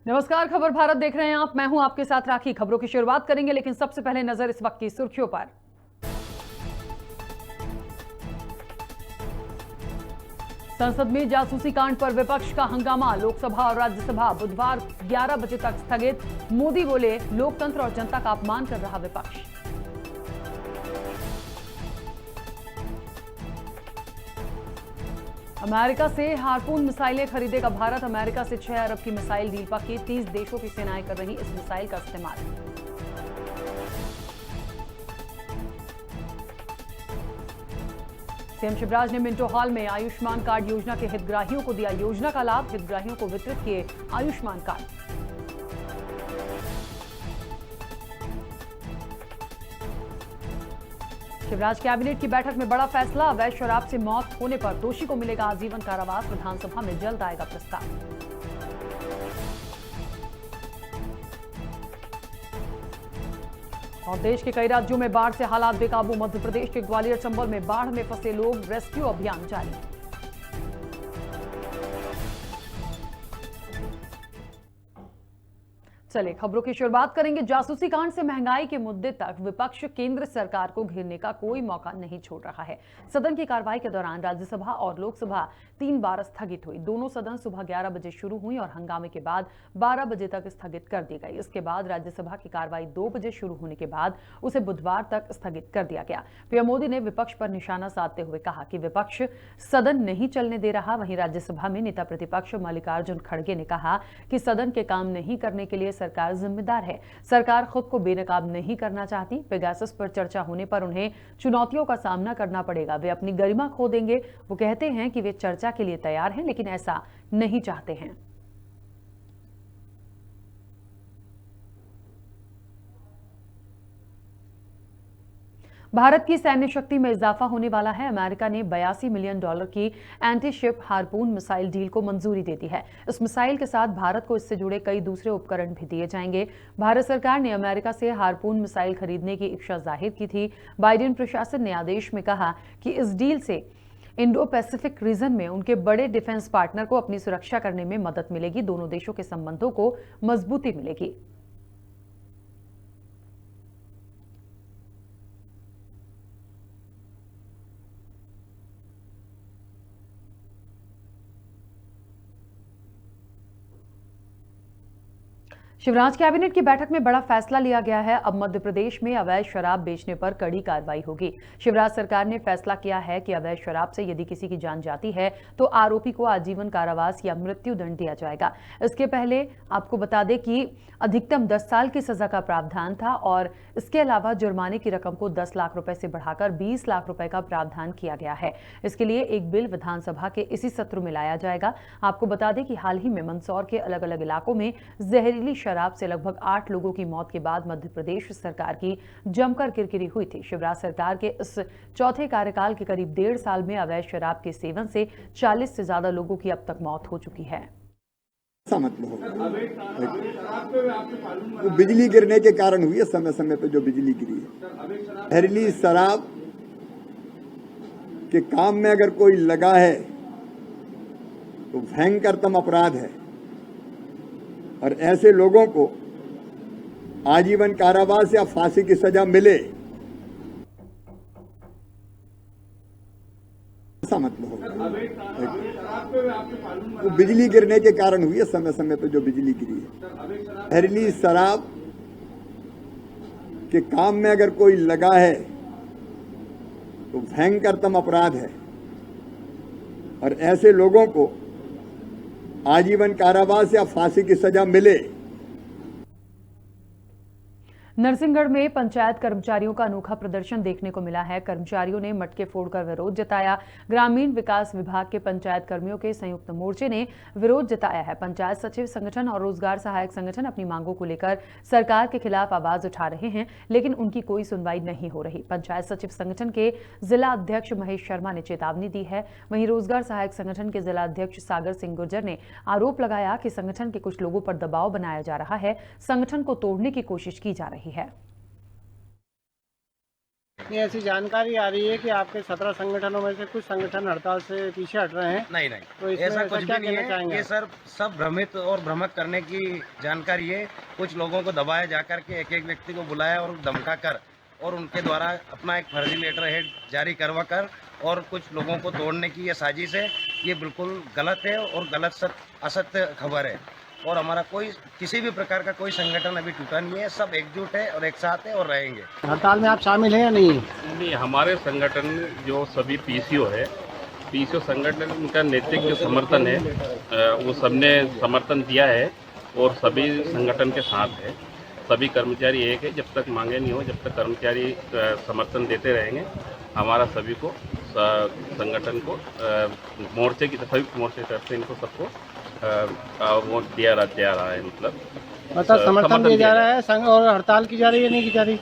नमस्कार, खबर भारत देख रहे हैं आप। मैं हूं आपके साथ राखी। खबरों की शुरुआत करेंगे, लेकिन सबसे पहले नजर इस वक्त की सुर्खियों पर। संसद में जासूसी कांड पर विपक्ष का हंगामा। लोकसभा और राज्यसभा बुधवार 11 बजे तक स्थगित। मोदी बोले, लोकतंत्र और जनता का अपमान कर रहा विपक्ष। अमेरिका से हार्पून मिसाइलें खरीदेगा भारत। अमेरिका से 6 अरब की मिसाइल डील पक्की। 30 देशों की सेनाएं कर रही इस मिसाइल का इस्तेमाल। सीएम शिवराज ने मिंटो हॉल में आयुष्मान कार्ड योजना के हितग्राहियों को दिया योजना का लाभ। हितग्राहियों को वितरित किए आयुष्मान कार्ड। शिवराज कैबिनेट की बैठक में बड़ा फैसला। अवैध शराब से मौत होने पर दोषी को मिलेगा आजीवन कारावास। विधानसभा में जल्द आएगा प्रस्ताव। और देश के कई राज्यों में बाढ़ से हालात बेकाबू। मध्य प्रदेश के ग्वालियर चंबल में बाढ़ में फंसे लोग, रेस्क्यू अभियान जारी। चलिए खबरों की शुरुआत करेंगे। जासूसी कांड से महंगाई के मुद्दे तक विपक्ष केंद्र सरकार को घेरने का कोई मौका नहीं छोड़ रहा है। सदन की कार्रवाई के दौरान राज्यसभा और लोकसभा 3 बार स्थगित हुई। दोनों सदन सुबह 11 बजे शुरू हुई और हंगामे के बाद 12 बजे तक स्थगित कर दी गई। इसके बाद राज्यसभा की कार्रवाई 2 बजे शुरू होने के बाद उसे बुधवार तक स्थगित कर दिया गया। पीएम मोदी ने विपक्ष पर निशाना साधते हुए कहा कि विपक्ष सदन नहीं चलने दे रहा। वहीं राज्यसभा में नेता प्रतिपक्ष मल्लिकार्जुन खड़गे ने कहा कि सदन के काम नहीं करने के लिए सरकार जिम्मेदार है। सरकार खुद को बेनकाब नहीं करना चाहती। पेगासस पर चर्चा होने पर उन्हें चुनौतियों का सामना करना पड़ेगा। वे अपनी गरिमा खो देंगे। वो कहते हैं कि वे चर्चा के लिए तैयार हैं, लेकिन ऐसा नहीं चाहते हैं। भारत की सैन्य शक्ति में इजाफा होने वाला है। अमेरिका ने $82 मिलियन की anti ship harpoon missile deal को मंजूरी दे दी है। इस मिसाइल के साथ भारत को इससे जुड़े कई दूसरे उपकरण भी दिए जाएंगे। भारत सरकार ने अमेरिका से हार्पून मिसाइल खरीदने की इच्छा जाहिर की थी। बाइडेन प्रशासन ने आदेश में कहा कि इस डील से इंडो पैसिफिक रीजन में उनके बड़े डिफेंस पार्टनर को अपनी सुरक्षा करने में मदद मिलेगी। दोनों देशों के संबंधों को मजबूती मिलेगी। शिवराज कैबिनेट की बैठक में बड़ा फैसला लिया गया है। अब मध्य प्रदेश में अवैध शराब बेचने पर कड़ी कार्रवाई होगी। शिवराज सरकार ने फैसला किया है कि अवैध शराब से यदि किसी की जान जाती है तो आरोपी को आजीवन कारावास या मृत्यु दंड दिया जाएगा। इसके पहले आपको बता दें कि अधिकतम 10 साल की सजा का प्रावधान था और इसके अलावा जुर्माने की रकम को 10 लाख रुपए से बढ़ाकर 20 लाख रुपए का प्रावधान किया गया है। इसके लिए एक बिल विधानसभा के इसी सत्र में लाया जाएगा। आपको बता दें कि हाल ही में मंदसौर के अलग अलग इलाकों में जहरीली शराब से लगभग 8 लोगों की मौत के बाद मध्य प्रदेश सरकार की जमकर किरकिरी हुई थी। शिवराज सरकार के इस चौथे कार्यकाल के करीब 1.5 साल में अवैध शराब के सेवन से 40 से ज्यादा लोगों की अब तक मौत हो चुकी है। वो बिजली गिरने के कारण हुई है। समय समय पे जो बिजली गिरी है, जहरीली शराब के काम में अगर कोई लगा है तो भयंकरतम अपराध है और ऐसे लोगों को आजीवन कारावास या फांसी की सजा मिले, ऐसा मतलब होगा। वो बिजली गिरने के कारण हुई है। समय समय पे जो बिजली गिरी है, जहरीली शराब के काम में अगर कोई लगा है तो भयंकरतम अपराध है और ऐसे लोगों को आजीवन कारावास या फांसी की सजा मिले। नरसिंहगढ़ में पंचायत कर्मचारियों का अनोखा प्रदर्शन देखने को मिला है। कर्मचारियों ने मटके फोड़कर विरोध जताया। ग्रामीण विकास विभाग के पंचायत कर्मियों के संयुक्त मोर्चे ने विरोध जताया है। पंचायत सचिव संगठन और रोजगार सहायक संगठन अपनी मांगों को लेकर सरकार के खिलाफ आवाज उठा रहे हैं, लेकिन उनकी कोई सुनवाई नहीं हो रही। पंचायत सचिव संगठन के जिला अध्यक्ष महेश शर्मा ने चेतावनी दी है। वहीं रोजगार सहायक संगठन के जिला अध्यक्ष सागर सिंह गुर्जर ने आरोप लगाया कि संगठन के कुछ लोगों पर दबाव बनाया जा रहा है। संगठन को तोड़ने की कोशिश की जा रही है। नहीं, ऐसी जानकारी आ रही है कि आपके 17 संगठनों में से कुछ संगठन हड़ताल से पीछे हट रहे हैं। नहीं नहीं, तो इसमें ऐसा कुछ क्या भी नहीं कहना है। चाहेंगे ये आप? सर सब भ्रमित और भ्रमक करने की जानकारी है। कुछ लोगों को दबाया जाकर के एक एक व्यक्ति को बुलाया और धमका कर और उनके द्वारा अपना एक फर्जी लेटर हेड जारी करवा कर और कुछ लोगों को तोड़ने की ये साजिश है। ये बिल्कुल गलत है और गलत असत्य खबर है। और हमारा कोई किसी भी प्रकार का कोई संगठन अभी टूटा नहीं है। सब एकजुट है और एक साथ है और रहेंगे। हड़ताल में आप शामिल हैं या नहीं? नहीं, हमारे संगठन जो सभी पीसीओ है, पीसीओ संगठन उनका नैतिक जो समर्थन है वो सबने समर्थन दिया है और सभी संगठन के साथ है। सभी कर्मचारी एक है। जब तक मांगे नहीं हो, जब तक कर्मचारी समर्थन देते रहेंगे, हमारा सभी को संगठन को मोर्चे की संयुक्त मोर्चे तरफ से इनको सबको वोट दिया जा रहा है। मतलब समर्थन दिया जा रहा है संघ। और हड़ताल की जा रही है नहीं की जा रही?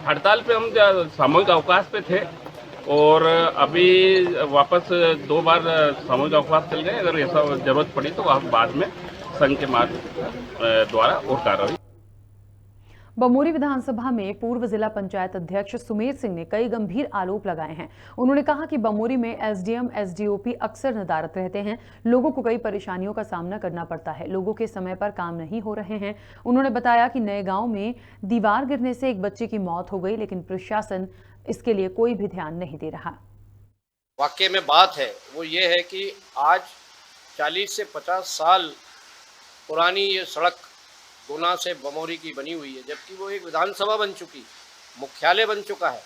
हड़ताल पे हम सामूहिक अवकाश पे थे और अभी वापस 2 बार सामूहिक अवकाश चल गए। अगर ऐसा जरूरत पड़ी तो आप बाद में संघ के माध्यम द्वारा और कार्रवाई। बमोरी विधानसभा में पूर्व जिला पंचायत अध्यक्ष सुमेर सिंह ने कई गंभीर आरोप लगाए हैं। उन्होंने कहा कि बमोरी में एसडीएम एसडीओपी अक्सर नदारत रहते हैं। लोगों को कई परेशानियों का सामना करना पड़ता है। लोगों के समय पर काम नहीं हो रहे हैं। उन्होंने बताया कि नए गांव में दीवार गिरने से एक बच्चे की मौत हो गई, लेकिन प्रशासन इसके लिए कोई भी ध्यान नहीं दे रहा। वाकई में बात है वो ये है कि आज 40 से 50 साल पुरानी ये सड़क गुना से बमोरी की बनी हुई है, जबकि वो एक विधानसभा बन चुकी, मुख्यालय बन चुका है,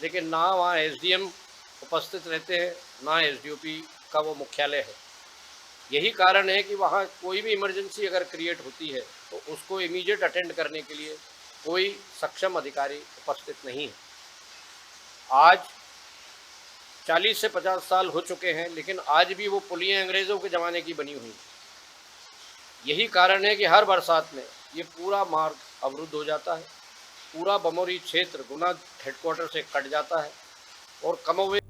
लेकिन ना वहाँ एसडीएम उपस्थित रहते हैं, ना एसडीओपी का वो मुख्यालय है। यही कारण है कि वहाँ कोई भी इमरजेंसी अगर क्रिएट होती है तो उसको इमीडिएट अटेंड करने के लिए कोई सक्षम अधिकारी उपस्थित नहीं है। आज 40 से 50 साल हो चुके हैं, लेकिन आज भी वो पुलियाँ अंग्रेज़ों के ज़माने की बनी हुई हैं। यही कारण है कि हर बरसात में ये पूरा मार्ग अवरुद्ध हो जाता है। पूरा बमोरी क्षेत्र गुना हेडक्वार्टर से कट जाता है और कमोवेश।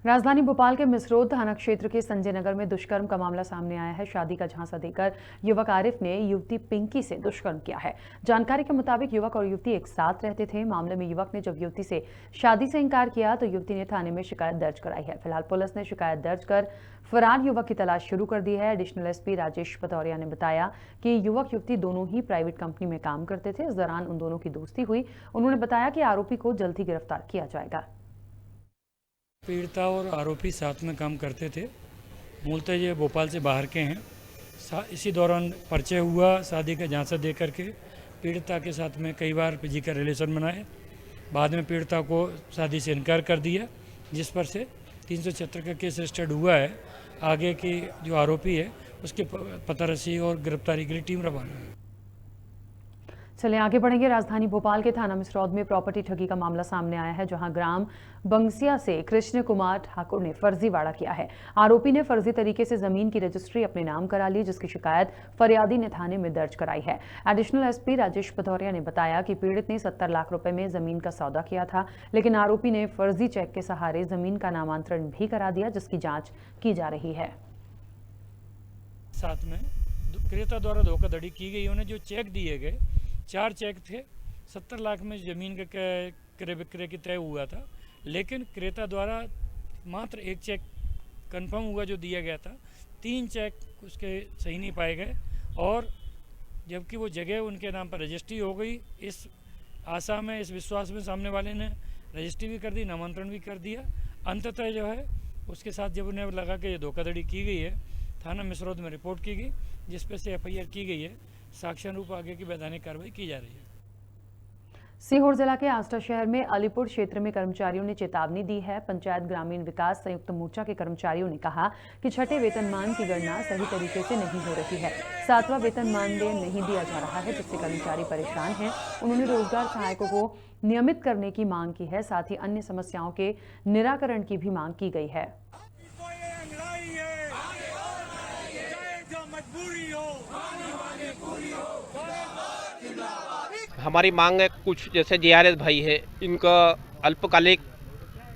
राजधानी भोपाल के मिसरोद थाना क्षेत्र के संजय नगर में दुष्कर्म का मामला सामने आया है। शादी का झांसा देकर युवक आरिफ ने युवती पिंकी से दुष्कर्म किया है। जानकारी के मुताबिक युवक और युवती एक साथ रहते थे। मामले में युवक ने जब युवती से शादी से इनकार किया तो युवती ने थाने में शिकायत दर्ज कराई है। फिलहाल पुलिस ने शिकायत दर्ज कर फरार युवक की तलाश शुरू कर दी है। एडिशनल एसपी राजेश पतौरिया ने बताया कि युवक युवती दोनों ही प्राइवेट कंपनी में काम करते थे। इस दौरान उन दोनों की दोस्ती हुई। उन्होंने बताया कि आरोपी को जल्द ही गिरफ्तार किया जाएगा। पीड़िता और आरोपी साथ में काम करते थे। मूलतः ये भोपाल से बाहर के हैं। इसी दौरान परिचय हुआ, शादी का झांसा दे करके पीड़िता के साथ में कई बार फिजिकल रिलेशन बनाए। बाद में पीड़िता को शादी से इनकार कर दिया, जिस पर से 376 का केस रजिस्टर्ड हुआ है। आगे की जो आरोपी है उसके पतारसी और गिरफ्तारी के लिए टीम रवाना है। चलिए आगे बढ़ेंगे। राजधानी भोपाल के थाना मिसरौद में प्रॉपर्टी ठगी का मामला सामने आया है, जहां ग्राम बंगसिया से कृष्ण कुमार ठाकुर ने फर्जीवाड़ा किया है। आरोपी ने फर्जी तरीके से जमीन की रजिस्ट्री अपने नाम करा ली, जिसकी शिकायत फरियादी ने थाने में दर्ज कराई है। एडिशनल एसपी राजेश पतौरिया ने बताया कि पीड़ित ने 70 लाख रुपए में जमीन का सौदा किया था, लेकिन आरोपी ने फर्जी चेक के सहारे जमीन का नामांतरण भी करा दिया, जिसकी जाँच की जा रही है। साथ में क्रेता द्वारा धोखाधड़ी की गई। उन्हें जो चेक दिए गए 4 चेक थे। 70 लाख में ज़मीन का क्रय विक्रय की तय हुआ था, लेकिन क्रेता द्वारा मात्र 1 चेक कंफर्म हुआ जो दिया गया था। 3 चेक उसके सही नहीं पाए गए और जबकि वो जगह उनके नाम पर रजिस्ट्री हो गई। इस आशा में, इस विश्वास में सामने वाले ने रजिस्ट्री भी कर दी, नामांतरण भी कर दिया। अंततः जो है उसके साथ जब उन्हें लगा कि ये धोखाधड़ी की गई है, थाना मिसरौद में रिपोर्ट की गई, जिस पर से एफआईआर की गई है। साक्ष्यानुरूप आगे की वैधानिक कार्रवाई की जा रही है। सीहोर जिला के आष्टा शहर में अलीपुर क्षेत्र में कर्मचारियों ने चेतावनी दी है। पंचायत ग्रामीण विकास संयुक्त मोर्चा के कर्मचारियों ने कहा कि छठे वेतनमान की गणना सही तरीके से नहीं हो रही है। 7वां वेतनमान नहीं दिया जा रहा है, जिससे कर्मचारी परेशान हैं। उन्होंने रोजगार सहायकों को नियमित करने की मांग की है। साथ ही अन्य समस्याओं के निराकरण की भी मांग की गई है। हमारी मांग है कुछ, जैसे जेआरएस भाई है, इनका अल्पकालिक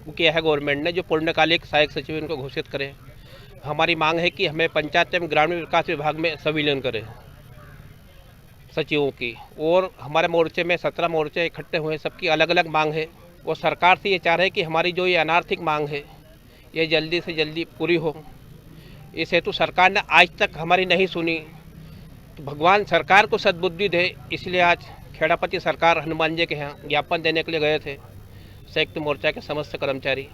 किया है गवर्नमेंट ने, जो पूर्णकालिक सहायक सचिव इनको घोषित करें। हमारी मांग है कि हमें पंचायत एवं ग्रामीण विकास विभाग में संविलियन करें सचिवों की। और हमारे मोर्चे में 17 मोर्चे इकट्ठे हुए, सबकी अलग अलग मांग है। वो सरकार से ये चाह रहे हैं कि हमारी जो ये अनार्थिक मांग है ये जल्दी से जल्दी पूरी हो। इस हेतु सरकार ने आज तक हमारी नहीं सुनी, तो भगवान सरकार को सद्बुद्धि दे, इसलिए आज खेड़ापति सरकार हनुमान जी के यहाँ ज्ञापन देने के लिए गए थे संयुक्त मोर्चा के समस्त कर्मचारी।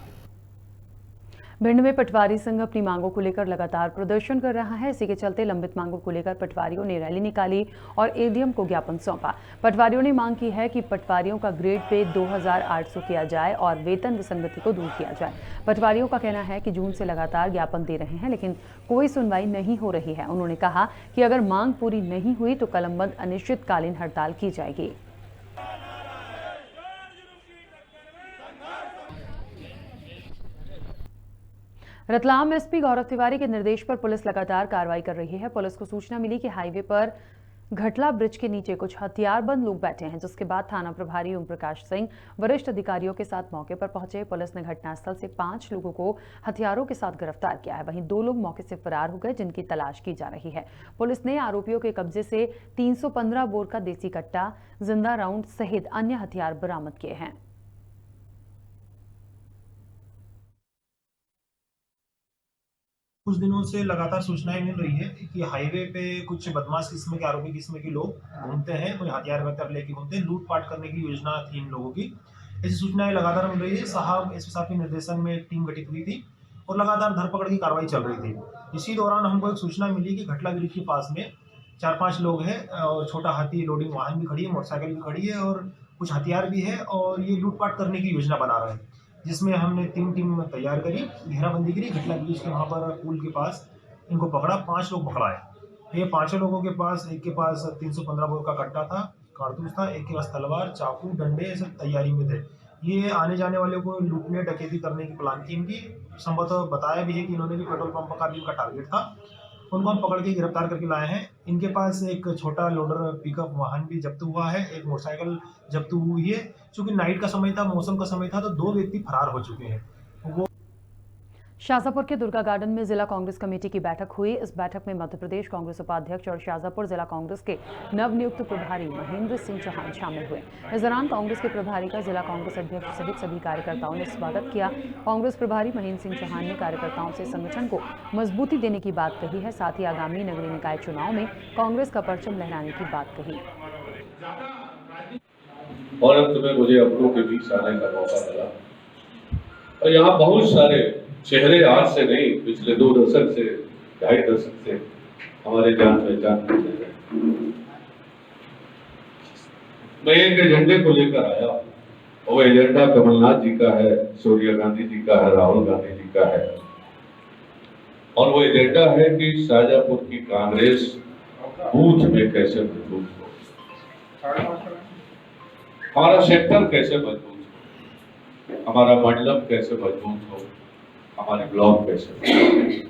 भिंड में पटवारी संघ अपनी मांगों को लेकर लगातार प्रदर्शन कर रहा है। इसी के चलते लंबित मांगों को लेकर पटवारियों ने रैली निकाली और एडीएम को ज्ञापन सौंपा। पटवारियों ने मांग की है कि पटवारियों का ग्रेड पे 2800 किया जाए और वेतन विसंगति को दूर किया जाए। पटवारियों का कहना है कि जून से लगातार ज्ञापन दे रहे हैं लेकिन कोई सुनवाई नहीं हो रही है। उन्होंने कहा कि अगर मांग पूरी नहीं हुई तो कलमबंद अनिश्चितकालीन हड़ताल की जाएगी। रतलाम एसपी गौरव तिवारी के निर्देश पर पुलिस लगातार कार्रवाई कर रही है। पुलिस को सूचना मिली कि हाईवे पर घटला ब्रिज के नीचे कुछ हथियारबंद लोग बैठे हैं, जिसके बाद थाना प्रभारी ओम प्रकाश सिंह वरिष्ठ अधिकारियों के साथ मौके पर पहुंचे। पुलिस ने घटनास्थल से 5 लोगों को हथियारों के साथ गिरफ्तार किया है। वहीं 2 लोग मौके से फरार हो गए, जिनकी तलाश की जा रही है। पुलिस ने आरोपियों के कब्जे से 315 बोर का देसी कट्टा, जिंदा राउंड सहित अन्य हथियार बरामद किए हैं। कुछ दिनों से लगातार सूचनाएं मिल रही है कि हाईवे पे कुछ बदमाश किस्म के आरोपी किस्म के लोग घूमते हैं, कोई हथियार वगैरह लेके घूमते हैं। लूटपाट करने की योजना थी इन लोगों की। ऐसी सूचनाएं लगातार मिल रही है। एसपी साहब के निर्देशन में एक टीम गठित हुई थी और लगातार धरपकड़ की कार्रवाई चल रही थी। इसी दौरान हमको एक सूचना मिली कि घटला ब्रिज के पास में 4-5 लोग हैं और छोटा हाथी लोडिंग वाहन भी खड़ी है, मोटरसाइकिल भी खड़ी है और कुछ हथियार भी है और ये लूटपाट करने की योजना बना रहे हैं, जिसमें हमने 3 टीम तैयार करी, घेराबंदी करी। घटला ब्रिज के वहाँ पर पुल के पास इनको पकड़ा, 5 लोग पकड़ाए। ये 5 लोगों के पास, एक के पास 315 बोर का कट्टा था, कारतूस था, एक के पास तलवार, चाकू, डंडे सब तैयारी में थे। ये आने जाने वाले को लूटने डकैती करने की प्लान थी इनकी। संभवतः बताया भी है कि इन्होंने भी पेट्रोल पंप का भी उनका टारगेट था। उनको हम पकड़ के गिरफ्तार करके लाए हैं। इनके पास एक छोटा लोडर पिकअप वाहन भी जब्त हुआ है, एक मोटरसाइकिल जब्त हुई है। चूंकि नाइट का समय था, मौसम का समय था, तो 2 व्यक्ति फरार हो चुके हैं। वो शाजापुर के दुर्गा गार्डन में जिला कांग्रेस कमेटी की बैठक हुई। इस बैठक में मध्य प्रदेश कांग्रेस उपाध्यक्ष और शाजापुर जिला कांग्रेस के नवनियुक्त प्रभारी महेंद्र सिंह चौहान शामिल हुए। इस दौरान कांग्रेस के प्रभारी का जिला कांग्रेस अध्यक्ष सहित सभी कार्यकर्ताओं ने स्वागत किया। कांग्रेस प्रभारी महेंद्र सिंह चौहान ने कार्यकर्ताओं से संगठन को मजबूती देने की बात कही है। साथ ही आगामी नगरीय निकाय चुनाव में कांग्रेस का परचम लहराने की बात कही। और अंत में मुझे अपनों के बीच आने का मौका मिला और यहाँ बहुत सारे चेहरे आज से नहीं, पिछले 2 दशक से, 2.5 दशक से हमारे जान पहचान होते हैं। मैं एक एजेंडे को लेकर आया, वो एजेंडा कमलनाथ जी का है, सोनिया गांधी जी का है, राहुल गांधी जी का है और वो एजेंडा है कि शाजापुर की कांग्रेस बूथ में कैसे मजबूत हो, हमारा सेक्टर कैसे मजबूत हो, हमारा मंडलम कैसे मजबूत हो, हमारे ब्लॉक कैसे।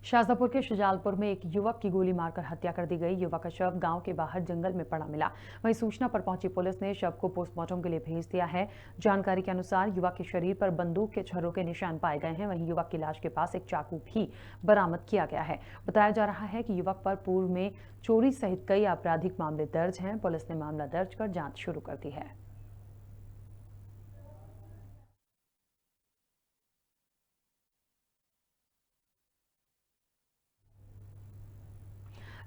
शाजापुर के शुजालपुर में एक युवक की गोली मारकर हत्या कर दी गई। युवक का शव गांव के बाहर जंगल में पड़ा मिला। वहीं सूचना पर पहुंची पुलिस ने शव को पोस्टमार्टम के लिए भेज दिया है। जानकारी के अनुसार युवक के शरीर पर बंदूक के छर्रों के निशान पाए गए हैं। वहीं युवक की लाश के पास एक चाकू भी बरामद किया गया है। बताया जा रहा है कि युवक पर पूर्व में चोरी सहित कई आपराधिक मामले दर्ज हैं। पुलिस ने मामला दर्ज कर जांच शुरू कर दी है।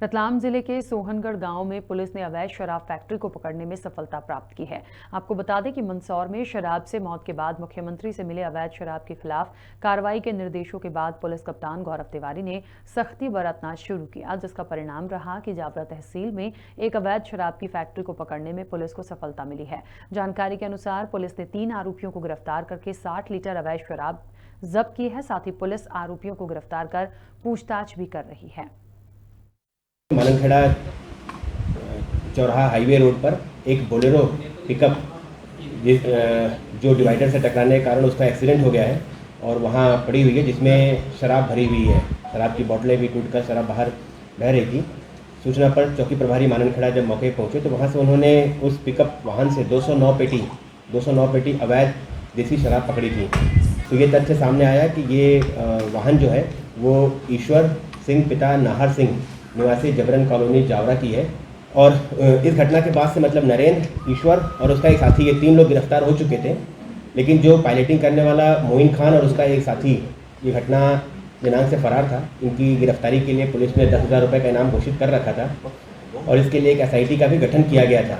रतलाम जिले के सोहनगढ़ गांव में पुलिस ने अवैध शराब फैक्ट्री को पकड़ने में सफलता प्राप्त की है। आपको बता दें कि मंदसौर में शराब से मौत के बाद मुख्यमंत्री से मिले अवैध शराब के खिलाफ कार्रवाई के निर्देशों के बाद पुलिस कप्तान गौरव तिवारी ने सख्ती बरतना शुरू किया, जिसका परिणाम रहा कि जावरा तहसील में एक अवैध शराब की फैक्ट्री को पकड़ने में पुलिस को सफलता मिली है। जानकारी के अनुसार पुलिस ने 3 आरोपियों को गिरफ्तार करके 60 लीटर अवैध शराब जब्त की है। साथ ही पुलिस आरोपियों को गिरफ्तार कर पूछताछ भी कर रही है। माननखेड़ा चौराहा हाईवे रोड पर एक बोलेरो पिकअप जो डिवाइडर से टकराने के कारण उसका एक्सीडेंट हो गया है और वहाँ पड़ी हुई है, जिसमें शराब भरी हुई है। शराब की बोतलें भी टूटकर शराब बाहर बह रही थी। सूचना पर चौकी प्रभारी माननखेड़ा जब मौके पहुँचे तो वहाँ से उन्होंने उस पिकअप वाहन से 209 पेटी अवैध देसी शराब पकड़ी थी। तो ये तथ्य सामने आया कि ये वाहन जो है वो ईश्वर सिंह पिता नाहर सिंह निवासी जबरन कॉलोनी जावरा की है और इस घटना के बाद से मतलब नरेंद्र, ईश्वर और उसका एक साथी, ये 3 लोग गिरफ्तार हो चुके थे। लेकिन जो पायलटिंग करने वाला मोइन खान और उसका एक साथी ये घटना दिनांक से फरार था। इनकी गिरफ्तारी के लिए पुलिस ने 10,000 रुपये का इनाम घोषित कर रखा था और इसके लिए एक SIT का भी गठन किया गया था।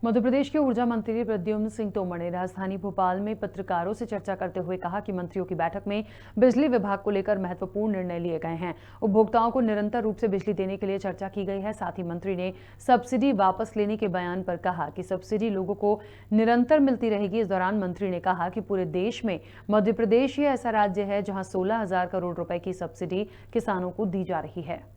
मध्य प्रदेश के ऊर्जा मंत्री प्रद्युम्न सिंह तोमर ने राजधानी भोपाल में पत्रकारों से चर्चा करते हुए कहा कि मंत्रियों की बैठक में बिजली विभाग को लेकर महत्वपूर्ण निर्णय लिए गए हैं। उपभोक्ताओं को निरंतर रूप से बिजली देने के लिए चर्चा की गई है। साथ ही मंत्री ने सब्सिडी वापस लेने के बयान पर कहा कि सब्सिडी लोगों को निरंतर मिलती रहेगी। इस दौरान मंत्री ने कहा कि पूरे देश में मध्य प्रदेश ही ऐसा राज्य है जहां 16,000 करोड़ रुपए की सब्सिडी किसानों को दी जा रही है।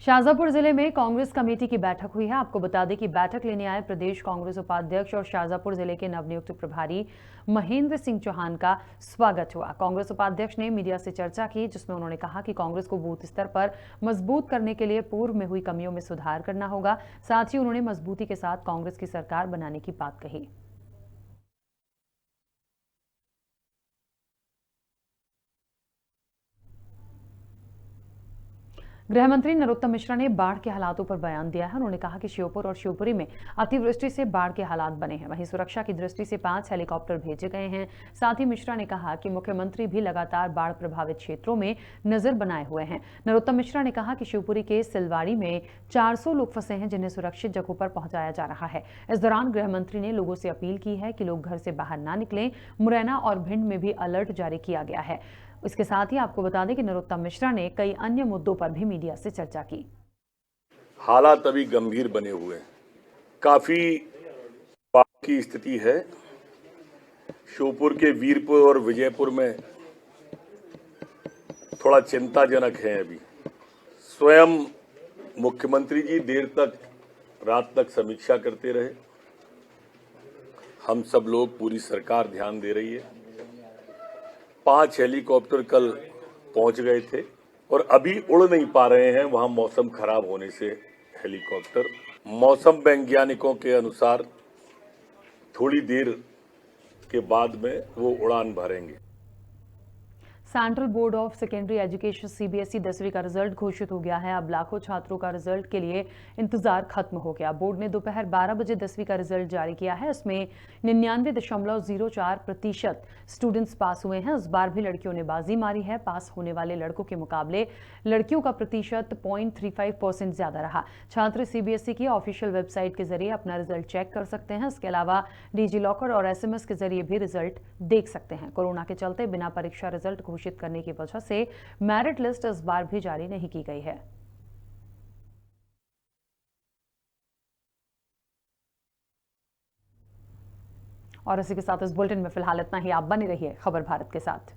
शाहजहांपुर जिले में कांग्रेस कमेटी की बैठक हुई है। आपको बता दें कि बैठक लेने आए प्रदेश कांग्रेस उपाध्यक्ष और शाहजहांपुर जिले के नवनियुक्त प्रभारी महेंद्र सिंह चौहान का स्वागत हुआ। कांग्रेस उपाध्यक्ष ने मीडिया से चर्चा की, जिसमें उन्होंने कहा कि कांग्रेस को बूथ स्तर पर मजबूत करने के लिए पूर्व में हुई कमियों में सुधार करना होगा। साथ ही उन्होंने मजबूती के साथ कांग्रेस की सरकार बनाने की बात कही। गृह मंत्री नरोत्तम मिश्रा ने बाढ़ के हालातों पर बयान दिया है। उन्होंने कहा कि श्योपुर और शिवपुरी में अतिवृष्टि से बाढ़ के हालात बने हैं। वहीं सुरक्षा की दृष्टि से 5 हेलीकॉप्टर भेजे गए हैं। साथ ही मिश्रा ने कहा कि मुख्यमंत्री भी लगातार बाढ़ प्रभावित क्षेत्रों में नजर बनाए हुए हैं। नरोत्तम मिश्रा ने कहा कि शिवपुरी के सिलवाड़ी में 400 लोग फंसे हैं, जिन्हें सुरक्षित जगहों पर पहुंचाया जा रहा है। इस दौरान गृह मंत्री ने लोगों से अपील की है कि लोग घर से बाहर ना निकलें। मुरैना और भिंड में भी अलर्ट जारी किया गया है। इसके साथ ही आपको बता दें कि नरोत्तम मिश्रा ने कई अन्य मुद्दों पर भी मीडिया से चर्चा की। हालात अभी गंभीर बने हुए हैं, काफी बाढ़ की स्थिति है। श्योपुर के वीरपुर और विजयपुर में थोड़ा चिंताजनक है। अभी स्वयं मुख्यमंत्री जी देर तक, रात तक समीक्षा करते रहे। हम सब लोग, पूरी सरकार ध्यान दे रही है। 5 हेलीकॉप्टर कल पहुंच गए थे और अभी उड़ नहीं पा रहे हैं, वहां मौसम खराब होने से हेलीकॉप्टर। मौसम वैज्ञानिकों के अनुसार थोड़ी देर के बाद में वो उड़ान भरेंगे। Central board of secondary education CBSE 10वीं का रिजल्ट घोषित हो गया है। अब लाखों छात्रों का रिजल्ट के लिए इंतजार खत्म हो गया। बोर्ड ने दोपहर 12 बजे 10वीं का रिजल्ट जारी किया है। इसमें 99.04% स्टूडेंट्स पास हुए हैं। इस बार भी लड़कियों ने बाजी मारी है। पास होने वाले लड़कों के मुकाबले लड़कियों का प्रतिशत 0.35% ज्यादा रहा। छात्र CBSE की ऑफिशियल वेबसाइट के जरिए अपना रिजल्ट चेक कर सकते हैं। इसके अलावा डिजिलॉकर और SMS के जरिए भी रिजल्ट देख सकते हैं। कोरोना के चलते बिना परीक्षा रिजल्ट घोषित करने की वजह से मेरिट लिस्ट इस बार भी जारी नहीं की गई है। और इसी के साथ इस बुलेटिन में फिलहाल इतना ही। आप बने रहिए खबर भारत के साथ।